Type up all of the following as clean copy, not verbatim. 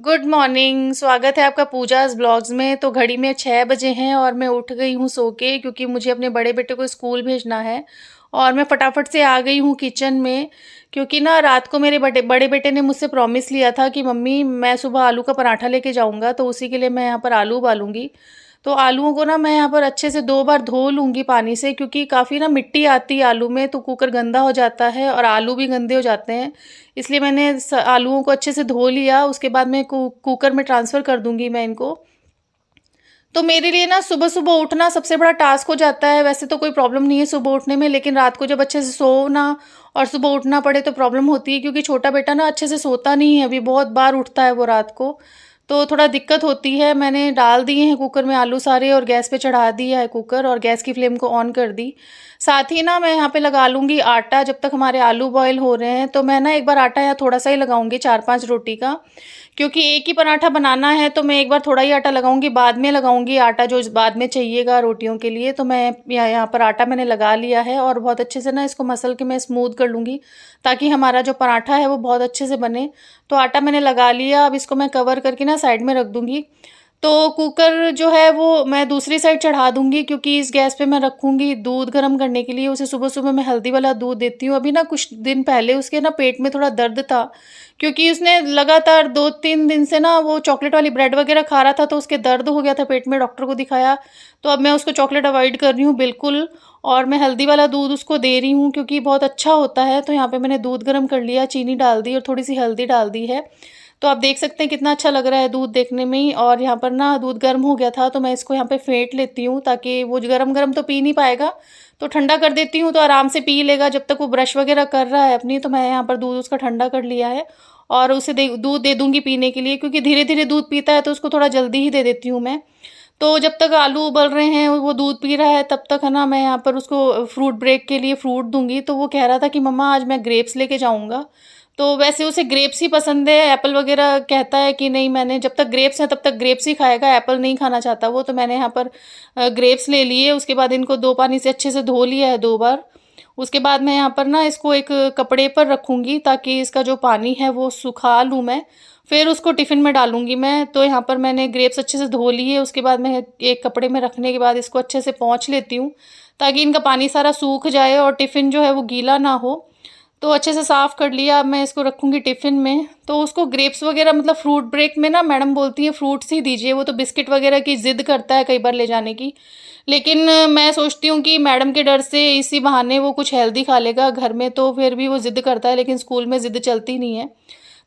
Good morning. स्वागत है आपका पूजाज़ ब्लॉग्स में। तो घड़ी में 6 बजे हैं और मैं उठ गई हूँ सो के, क्योंकि मुझे अपने बड़े बेटे को स्कूल भेजना है। और मैं फटाफट से आ गई हूँ किचन में, क्योंकि ना रात को मेरे बड़े बेटे ने मुझसे प्रॉमिस लिया था कि मम्मी मैं सुबह आलू का पराठा लेके जाऊँगा, तो उसी के लिए मैं यहाँ पर आलू उबालूँगी। तो आलूओं को ना मैं यहाँ पर अच्छे से 2 बार धो लूँगी पानी से, क्योंकि काफ़ी ना मिट्टी आती है आलू में, तो कुकर गंदा हो जाता है और आलू भी गंदे हो जाते हैं। इसलिए मैंने आलूओं को अच्छे से धो लिया। उसके बाद मैं कुकर में ट्रांसफ़र कर दूंगी मैं इनको। तो मेरे लिए ना सुबह सुबह उठना सबसे बड़ा टास्क हो जाता है। वैसे तो कोई प्रॉब्लम नहीं है सुबह उठने में, लेकिन रात को जब अच्छे से सोना और सुबह उठना पड़े तो प्रॉब्लम होती है, क्योंकि छोटा बेटा ना अच्छे से सोता नहीं है, अभी बहुत बार उठता है वो रात को। तो थोड़ा दिक्कत होती है। मैंने डाल दिए हैं कुकर में आलू सारे और गैस पे चढ़ा दिया है कुकर और गैस की फ्लेम को ऑन कर दी। साथ ही ना मैं यहाँ पे लगा लूँगी आटा, जब तक हमारे आलू बॉयल हो रहे हैं। तो मैं ना एक बार आटा यहाँ थोड़ा सा ही लगाऊंगी, 4-5 रोटी का, क्योंकि एक ही पराठा बनाना है। तो मैं एक बार थोड़ा ही आटा लगाऊंगी, बाद में लगाऊंगी आटा जो बाद में चाहिएगा रोटियों के लिए। तो मैं यहाँ पर आटा मैंने लगा लिया है और बहुत अच्छे से ना इसको मसल के मैं स्मूथ कर लूँगी, ताकि हमारा जो पराठा है वो बहुत अच्छे से बने। तो आटा मैंने लगा लिया। अब इसको मैं कवर करके ना साइड में रख दूँगी। तो कुकर जो है वो मैं दूसरी साइड चढ़ा दूँगी, क्योंकि इस गैस पे मैं रखूँगी दूध गर्म करने के लिए। उसे सुबह-सुबह मैं हल्दी वाला दूध देती हूँ। अभी ना कुछ दिन पहले उसके ना पेट में थोड़ा दर्द था, क्योंकि उसने लगातार 2-3 दिन से ना वो चॉकलेट वाली ब्रेड वग़ैरह खा रहा था, तो उसके दर्द हो गया था पेट में, डॉक्टर को दिखाया। तो अब मैं उसको चॉकलेट अवॉइड कर रही हूँ बिल्कुल, और मैं हल्दी वाला दूध उसको दे रही हूँ, क्योंकि बहुत अच्छा होता है। तो यहाँ पे मैंने दूध गर्म कर लिया, चीनी डाल दी और थोड़ी-सी हल्दी डाल दी है। तो आप देख सकते हैं कितना अच्छा लग रहा है दूध देखने में ही। और यहाँ पर ना दूध गर्म हो गया था, तो मैं इसको यहाँ पे फेंट लेती हूँ, ताकि वो गरम-गरम तो पी नहीं पाएगा, तो ठंडा कर देती हूँ, तो आराम से पी लेगा जब तक वो ब्रश वगैरह कर रहा है अपनी। तो मैं यहाँ पर दूध उसका ठंडा कर लिया है और उसे दूध दे दूँगी पीने के लिए, क्योंकि धीरे-धीरे दूध पीता है, तो उसको थोड़ा जल्दी ही दे देती हूँ मैं। तो जब तक आलू उबल रहे हैं, वो दूध पी रहा है, तब तक है ना मैं यहाँ पर उसको फ्रूट ब्रेक के लिए फ्रूट दूँगी। तो वो कह रहा था कि मम्मा आज मैं ग्रेप्स लेके जाऊँगा। तो वैसे उसे ग्रेप्स ही पसंद है, एप्पल वगैरह कहता है कि नहीं, मैंने जब तक ग्रेप्स हैं तब तक ग्रेप्स ही खाएगा, एप्पल नहीं खाना चाहता वो। तो मैंने यहाँ पर ग्रेप्स ले लिए। उसके बाद इनको 2 पानी से अच्छे से धो लिया है 2 बार। उसके बाद मैं यहाँ पर ना इसको एक कपड़े पर रखूँगी, ताकि इसका जो पानी है वो सुखा लूँ मैं। फिर उसको टिफ़िन में डालूँगी मैं। तो यहाँ पर मैंने ग्रेप्स अच्छे से धो लिए। उसके बाद मैं एक कपड़े में रखने के बाद इसको अच्छे से पोंछ लेती हूँ, ताकि इनका पानी सारा सूख जाए और टिफ़िन जो है वो गीला ना हो। तो अच्छे से साफ़ कर लिया। अब मैं इसको रखूँगी टिफ़िन में। तो उसको ग्रेप्स वगैरह मतलब फ्रूट ब्रेक में ना मैडम बोलती है फ्रूट्स ही दीजिए, वो तो बिस्किट वगैरह की ज़िद करता है कई बार ले जाने की। लेकिन मैं सोचती हूँ कि मैडम के डर से इसी बहाने वो कुछ हेल्दी खा लेगा घर में, तो फिर भी वो ज़िद करता है, लेकिन स्कूल में ज़िद चलती नहीं है।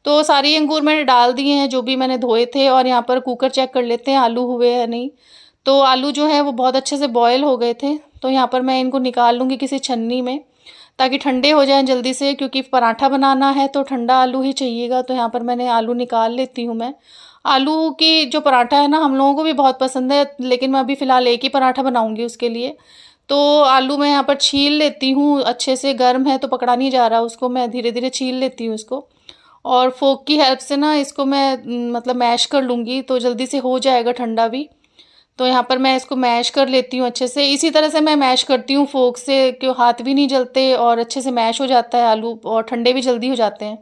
तो सारी अंगूर मैंने डाल दिए हैं जो भी मैंने धोए थे, और यहाँ पर कुकर चेक कर लेते हैं आलू हुए या नहीं। तो आलू जो है वो बहुत अच्छे से बॉयल हो गए थे। तो यहाँ पर मैं इनको निकाल लूँगी किसी छन्नी में, ताकि ठंडे हो जाएँ जल्दी से, क्योंकि पराठा बनाना है तो ठंडा आलू ही चाहिएगा। तो यहाँ पर मैंने आलू निकाल लेती हूँ मैं। आलू की जो पराठा है ना हम लोगों को भी बहुत पसंद है, लेकिन मैं अभी फ़िलहाल एक ही पराठा बनाऊँगी उसके लिए। तो आलू मैं यहाँ पर छील लेती हूँ अच्छे से, गर्म है तो पकड़ा नहीं जा रहा उसको, मैं धीरे-धीरे छील लेती हूँ इसको। और फ़ोर्क की हेल्प से ना इसको मैं मतलब मैश कर लूँगी, तो जल्दी से हो जाएगा ठंडा भी। तो यहाँ पर मैं इसको मैश कर लेती हूँ अच्छे से। इसी तरह से मैं मैश करती हूँ फ़ोर्क से, क्यों हाथ भी नहीं जलते और अच्छे से मैश हो जाता है आलू, और ठंडे भी जल्दी हो जाते हैं।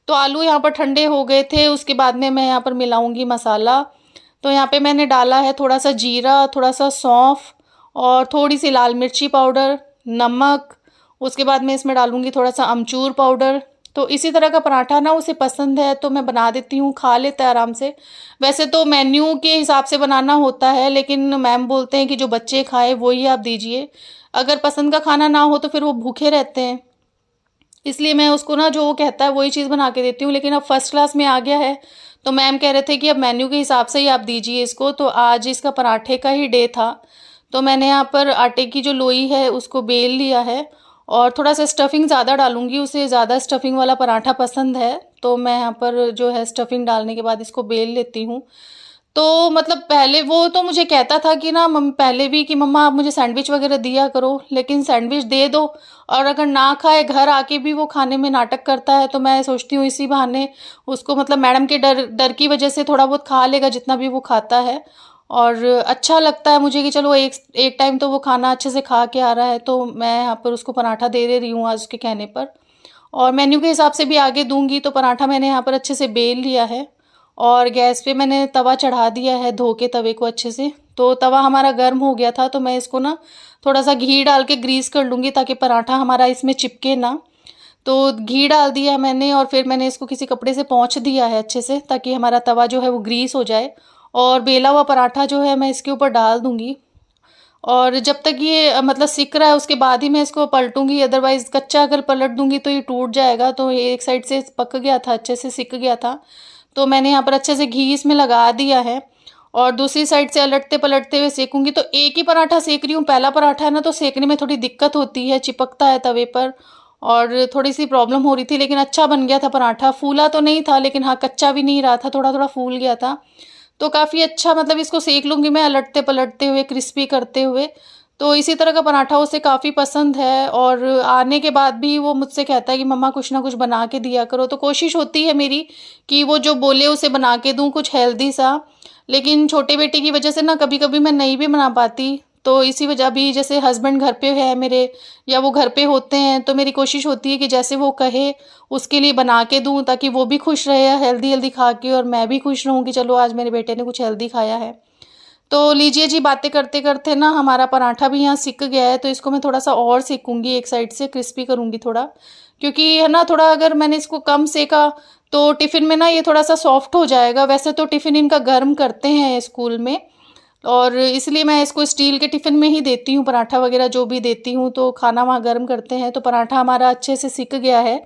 तो आलू यहाँ पर ठंडे हो गए थे। उसके बाद में मैं यहाँ पर मिलाऊँगी मसाला। तो यहाँ पे मैंने डाला है थोड़ा-सा जीरा, थोड़ा-सा सौंफ और थोड़ी-सी लाल मिर्ची पाउडर, नमक। उसके बाद मैं इसमें डालूँगी थोड़ा-सा अमचूर पाउडर। तो इसी तरह का पराठा ना उसे पसंद है, तो मैं बना देती हूँ, खा लेता है आराम से। वैसे तो मेन्यू के हिसाब से बनाना होता है, लेकिन मैम बोलते हैं कि जो बच्चे खाएँ वही आप दीजिए। अगर पसंद का खाना ना हो तो फिर वो भूखे रहते हैं। इसलिए मैं उसको ना जो वो कहता है वही चीज़ बना के देती हूँ। लेकिन अब फर्स्ट क्लास में आ गया है, तो मैम कह रहे थे कि अब मेन्यू के हिसाब से ही आप दीजिए इसको। तो आज इसका पराठे का ही डे था। तो मैंने यहाँ पर आटे की जो लोई है उसको बेल लिया है, और थोड़ा-सा स्टफिंग ज़्यादा डालूँगी, उसे ज़्यादा स्टफिंग वाला पराठा पसंद है। तो मैं यहाँ पर जो है स्टफिंग डालने के बाद इसको बेल लेती हूँ। तो मतलब पहले वो तो मुझे कहता था कि ना पहले भी कि मम्मा आप मुझे सैंडविच वगैरह दिया करो, लेकिन सैंडविच दे दो और अगर ना खाए घर आके भी वो खाने में नाटक करता है। तो मैं सोचती हूँ इसी बहाने उसको मतलब मैडम के डर डर की वजह से थोड़ा बहुत खा लेगा जितना भी वो खाता है, और अच्छा लगता है मुझे कि चलो एक एक टाइम तो वो खाना अच्छे से खा के आ रहा है। तो मैं यहाँ पर उसको पराठा दे रही हूँ आज उसके कहने पर, और मेन्यू के हिसाब से भी आगे दूंगी। तो पराठा मैंने यहाँ पर अच्छे से बेल लिया है, और गैस पे मैंने तवा चढ़ा दिया है धो के तवे को अच्छे से। तो तवा हमारा गर्म हो गया था, तो मैं इसको ना थोड़ा सा घी डाल के ग्रीस कर लूँगी ताकि पराठा हमारा इसमें चिपके ना। तो घी डाल दिया है मैंने और फिर मैंने इसको किसी कपड़े से पोंछ दिया है अच्छे से, ताकि हमारा तवा जो है वो ग्रीस हो जाए। और बेला हुआ पराठा जो है मैं इसके ऊपर डाल दूँगी। और जब तक ये मतलब सिक रहा है उसके बाद ही मैं इसको पलटूँगी, अदरवाइज़ कच्चा अगर पलट दूँगी तो ये टूट जाएगा। तो ये एक साइड से पक गया था, अच्छे से सिक गया था। तो मैंने यहाँ पर अच्छे से घी इसमें लगा दिया है और दूसरी साइड से उलटते-पलटते हुए सेकूँगी। तो एक ही पराठा सेक रही हूँ, पहला पराठा है ना, तो सेकने में थोड़ी दिक्कत होती है, चिपकता है तवे पर और थोड़ी-सी प्रॉब्लम हो रही थी, लेकिन अच्छा बन गया था पराठा। फूला तो नहीं था, लेकिन हाँ, कच्चा भी नहीं रहा था, थोड़ा-थोड़ा फूल गया था। तो काफ़ी अच्छा मतलब इसको सेक लूँगी मैं उलटते-पलटते हुए, क्रिस्पी करते हुए। तो इसी तरह का पराठा उसे काफ़ी पसंद है और आने के बाद भी वो मुझसे कहता है कि मम्मा कुछ ना कुछ बना के दिया करो। तो कोशिश होती है मेरी कि वो जो बोले उसे बना के दूँ कुछ हेल्दी सा। लेकिन छोटे बेटे की वजह से ना कभी-कभी मैं नहीं भी बना पाती। तो इसी वजह अभी जैसे हस्बैंड घर पे है मेरे या वो घर पे होते हैं, तो मेरी कोशिश होती है कि जैसे वो कहे उसके लिए बना के दूँ, ताकि वो भी खुश रहे हेल्दी-हेल्दी खा के और मैं भी खुश रहूँ कि चलो आज मेरे बेटे ने कुछ हेल्दी खाया है। तो लीजिए जी, बातें करते-करते ना हमारा पराठा भी यहाँ सिक गया है, तो इसको मैं थोड़ा-सा और सेकूँगी, एक साइड से क्रिस्पी करूँगी थोड़ा। क्योंकि है ना, थोड़ा अगर मैंने इसको कम सेका तो टिफ़िन में ना ये थोड़ा-सा सॉफ्ट हो जाएगा। वैसे तो टिफ़िन इनका गर्म करते हैं स्कूल में और इसलिए मैं इसको स्टील के टिफ़िन में ही देती हूँ, पराठा वग़ैरह जो भी देती हूँ, तो खाना वहाँ गर्म करते हैं। तो पराठा हमारा अच्छे से सिक गया है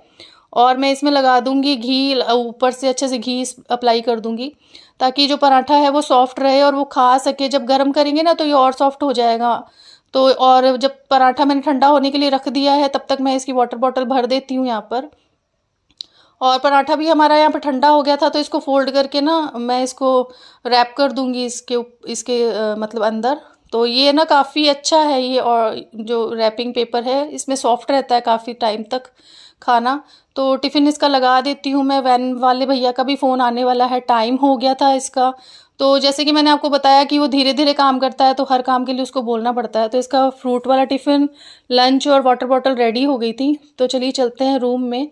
और मैं इसमें लगा दूँगी घी, ऊपर से अच्छे से घी अप्लाई कर दूँगी, ताकि जो पराठा है वो सॉफ्ट रहे और वो खा सके। जब गरम करेंगे ना तो ये और सॉफ्ट हो जाएगा। तो और जब पराठा मैंने ठंडा होने के लिए रख दिया है, तब तक मैं इसकी वाटर बॉटल भर देती हूँ यहाँ पर। और पराठा भी हमारा यहाँ पे ठंडा हो गया था, तो इसको फ़ोल्ड करके ना मैं इसको रैप कर दूँगी इसके मतलब अंदर। तो ये ना काफ़ी अच्छा है ये, और जो रैपिंग पेपर है इसमें सॉफ्ट रहता है काफ़ी टाइम तक खाना। तो टिफ़िन इसका लगा देती हूँ मैं। वैन वाले भैया का भी फ़ोन आने वाला है, टाइम हो गया था इसका। तो जैसे कि मैंने आपको बताया कि वो धीरे-धीरे काम करता है, तो हर काम के लिए उसको बोलना पड़ता है। तो इसका फ्रूट वाला टिफ़िन, लंच और वाटर बॉटल रेडी हो गई थी। तो चलिए चलते हैं रूम में।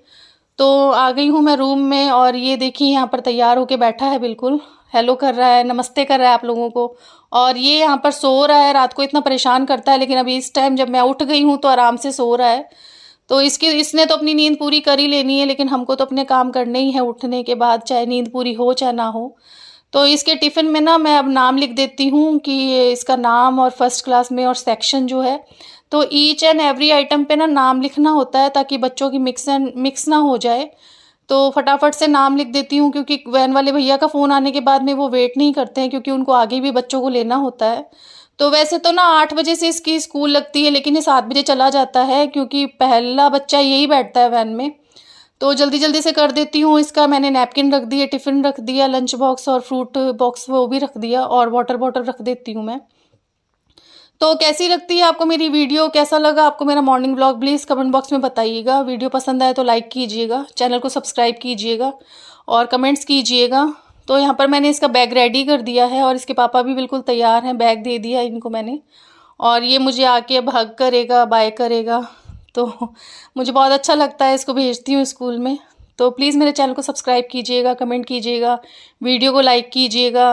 तो आ गई हूँ मैं रूम में और ये देखिए यहाँ पर तैयार होके बैठा है, बिल्कुल हेलो कर रहा है, नमस्ते कर रहा है आप लोगों को। और ये यहाँ पर सो रहा है, रात को इतना परेशान करता है, लेकिन अभी इस टाइम जब मैं उठ गई हूँ तो आराम से सो रहा है। तो इसने तो अपनी नींद पूरी कर ही लेनी है, लेकिन हमको तो अपने काम करने ही हैं उठने के बाद, चाहे नींद पूरी हो चाहे ना हो। तो इसके टिफ़िन में ना मैं अब नाम लिख देती हूँ कि ये इसका नाम और फर्स्ट क्लास में और सेक्शन जो है, तो ईच एंड एवरी आइटम पे ना नाम लिखना होता है, ताकि बच्चों की मिक्स ना हो जाए। तो फटाफट से नाम लिख देती हूँ, क्योंकि वैन वाले भैया का फ़ोन आने के बाद में वो वेट नहीं करते हैं, क्योंकि उनको आगे भी बच्चों को लेना होता है। तो वैसे तो ना 8 बजे से इसकी स्कूल लगती है, लेकिन ये 7 बजे चला जाता है, क्योंकि पहला बच्चा यही बैठता है वैन में। तो जल्दी-जल्दी से कर देती हूँ। इसका मैंने नैपकिन रख दिए, टिफ़िन रख दिया, लंच बॉक्स और फ्रूट बॉक्स वो भी रख दिया और वाटर बॉटल रख देती हूँ मैं। तो कैसी लगती है आपको मेरी वीडियो? कैसा लगा आपको मेरा morning vlog? Please comment box में बताइएगा। वीडियो पसंद आए तो लाइक कीजिएगा, चैनल को सब्सक्राइब कीजिएगा और कमेंट्स कीजिएगा। तो यहाँ पर मैंने इसका बैग रेडी कर दिया है और इसके पापा भी बिल्कुल तैयार हैं, बैग दे दिया इनको मैंने। और ये मुझे आके अब हग करेगा, बाय करेगा। तो मुझे बहुत अच्छा लगता है, इसको भेजती हूँ स्कूल में। तो प्लीज़ मेरे चैनल को सब्सक्राइब कीजिएगा, कमेंट कीजिएगा, वीडियो को लाइक कीजिएगा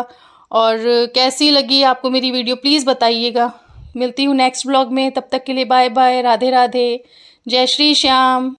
और कैसी लगी आपको मेरी वीडियो प्लीज़ बताइएगा। मिलती हूँ नेक्स्ट ब्लॉग में, तब तक के लिए बाय बाय, राधे राधे, जय श्री श्याम।